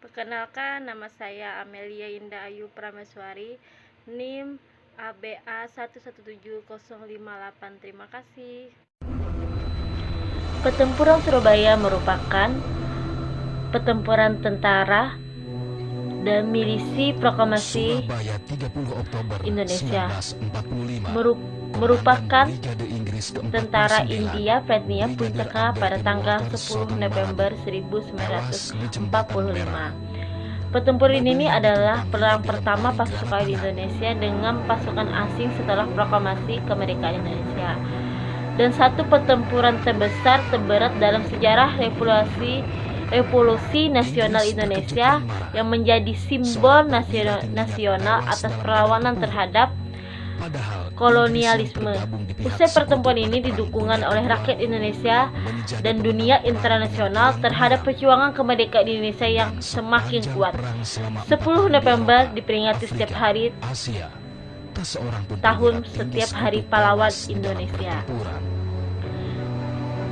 Perkenalkan, nama saya Amelia Indah Ayu Prameswari, NIM ABA 117058. Terima kasih. Pertempuran Surabaya merupakan pertempuran tentara dan milisi proklamasi Indonesia, merupakan tentara India Britania Puncaka pada tanggal 10 November 1945. Pertempuran ini adalah perang pertama pasukan Indonesia dengan pasukan asing setelah proklamasi kemerdekaan Indonesia, dan satu pertempuran terbesar terberat dalam sejarah Revolusi Nasional Indonesia yang menjadi simbol nasional atas perlawanan terhadap kolonialisme. Usai pertempuran ini didukungan oleh rakyat Indonesia dan dunia internasional terhadap perjuangan kemerdekaan Indonesia yang semakin kuat. 10 November diperingati setiap hari tahun setiap Hari Pahlawan Indonesia.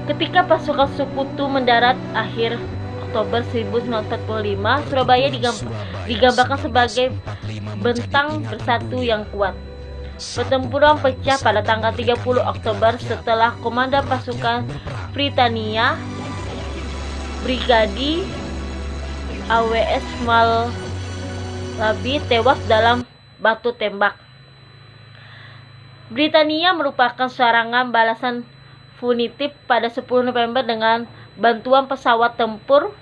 Ketika pasukan sekutu mendarat akhir Oktober 1945, Surabaya digambarkan sebagai bentang bersatu yang kuat. Pertempuran pecah pada tanggal 30 Oktober setelah komandan pasukan Britania, Brigadi AWS Malabi tewas dalam batu tembak. Britania merupakan serangan balasan punitif pada 10 November dengan bantuan pesawat tempur.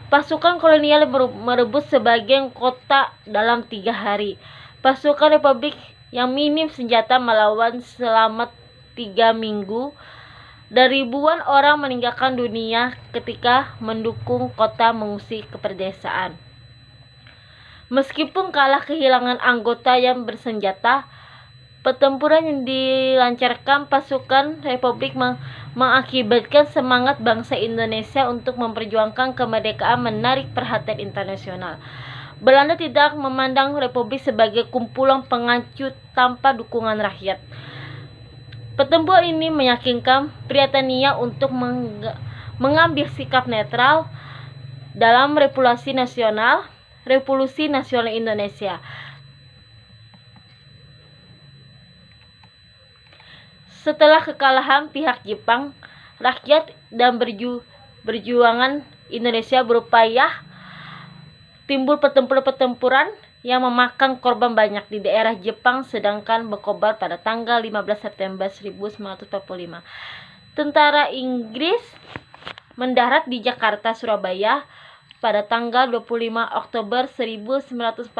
Pasukan kolonial merebut sebagian kota dalam 3 hari. Pasukan Republik yang minim senjata melawan selama 3 minggu, dan ribuan orang meninggalkan dunia ketika mendukung kota mengungsi ke pedesaan. Meskipun kalah kehilangan anggota yang bersenjata, pertempuran yang dilancarkan pasukan Republik mengakibatkan semangat bangsa Indonesia untuk memperjuangkan kemerdekaan menarik perhatian internasional. Belanda tidak memandang Republik sebagai kumpulan penghancur tanpa dukungan rakyat. Pertempuran ini meyakinkan Britania untuk mengambil sikap netral dalam Revolusi Nasional Indonesia. Setelah kekalahan pihak Jepang, rakyat dan berjuangan Indonesia berupaya. Timbul pertempuran yang memakan korban banyak di daerah Jepang, sedangkan berkobar pada tanggal 15 September 1945. Tentara Inggris mendarat di Jakarta, Surabaya pada tanggal 25 Oktober 1945.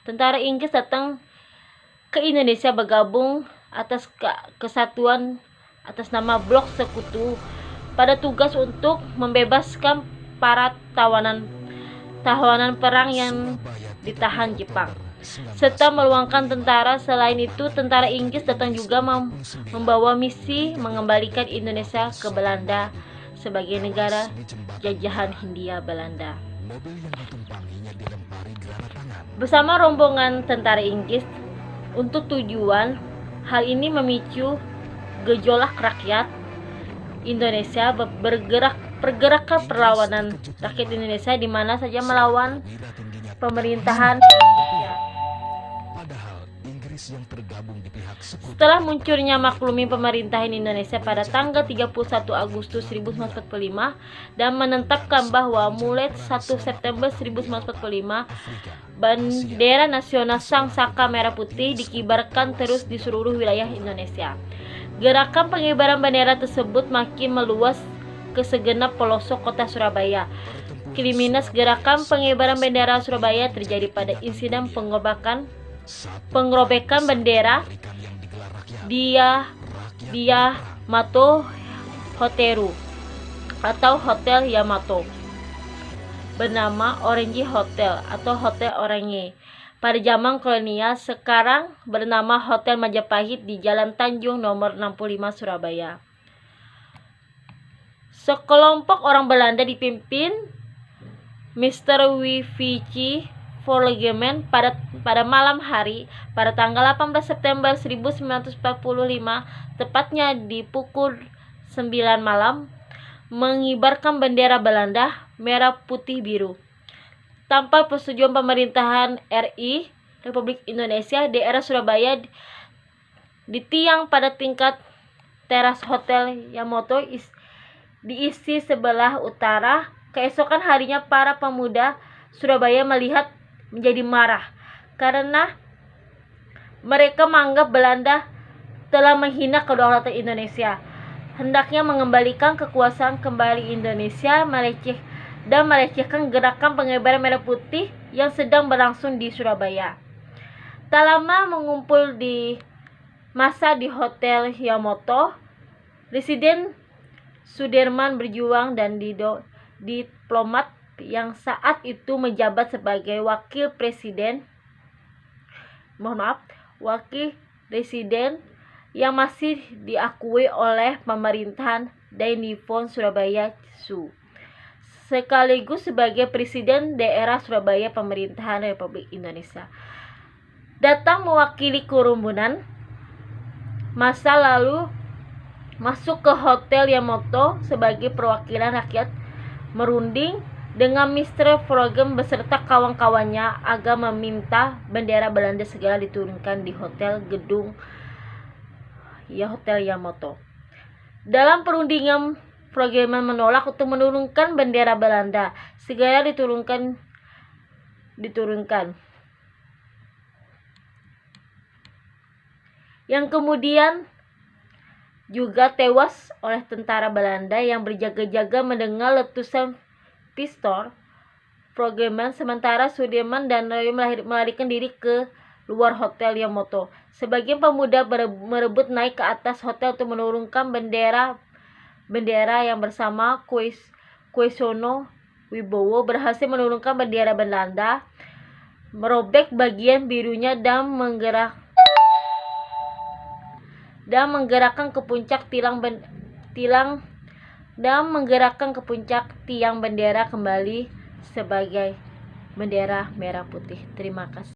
Tentara Inggris datang ke Indonesia bergabung atas kesatuan atas nama Blok Sekutu pada tugas untuk membebaskan para tahanan perang yang ditahan Jepang, serta meluangkan tentara. Selain itu, tentara Inggris datang juga membawa misi mengembalikan Indonesia ke Belanda sebagai negara jajahan Hindia Belanda. Bersama rombongan tentara Inggris, untuk tujuan hal ini memicu gejolak rakyat Indonesia, pergerakan perlawanan rakyat Indonesia di mana saja melawan pemerintahan. Setelah munculnya maklumi pemerintahan Indonesia pada tanggal 31 Agustus 1945 dan menetapkan bahwa mulai 1 September 1945 bendera nasional Sang Saka Merah Putih dikibarkan terus di seluruh wilayah Indonesia. Gerakan pengibaran bendera tersebut makin meluas ke segenap pelosok kota Surabaya. Kriminalitas gerakan pengibaran bendera Surabaya terjadi pada insiden penggerobekan bendera di Yamato Hoteru atau Hotel Yamato bernama Orange Hotel atau Hotel Orange pada zaman kolonial, sekarang bernama Hotel Majapahit di Jalan Tanjung nomor 65 Surabaya. Sekelompok orang Belanda dipimpin Mr. Wivici Volgemen pada malam hari pada tanggal 18 September 1945, tepatnya di pukul 9 malam, mengibarkan bendera Belanda merah putih biru. tanpa persetujuan pemerintahan RI Republik Indonesia, daerah Surabaya ditiang pada tingkat teras Hotel Yamato diisi sebelah utara. Keesokan harinya para pemuda Surabaya melihat menjadi marah karena mereka menganggap Belanda telah menghina kedaulatan Indonesia, hendaknya mengembalikan kekuasaan kembali Indonesia, melecehkan gerakan pengibaran merah putih yang sedang berlangsung di Surabaya. Tak lama mengumpul di masa di Hotel Yamato, Presiden Sudirman berjuang dan diplomat yang saat itu menjabat sebagai wakil presiden yang masih diakui oleh pemerintahan Dainifon Surabaya Su, sekaligus sebagai presiden daerah Surabaya pemerintahan Republik Indonesia, datang mewakili kerumunan masa lalu masuk ke Hotel Yamato sebagai perwakilan rakyat, merunding dengan Mr. Frogem beserta kawan-kawannya agar meminta bendera Belanda segera diturunkan di Hotel Yamato. Dalam perundingan, Frogem menolak untuk menurunkan bendera Belanda segera diturunkan. Yang kemudian juga tewas oleh tentara Belanda yang berjaga-jaga mendengar letusan pistol Frogman, sementara Sudirman dan Roy melarikan diri ke luar Hotel Yamato. Sebagian pemuda merebut naik ke atas hotel untuk menurunkan bendera yang bersama Quesono Wibowo berhasil menurunkan bendera Belanda, merobek bagian birunya dan menggerakkan ke puncak tiang bendera kembali sebagai bendera merah putih. Terima kasih.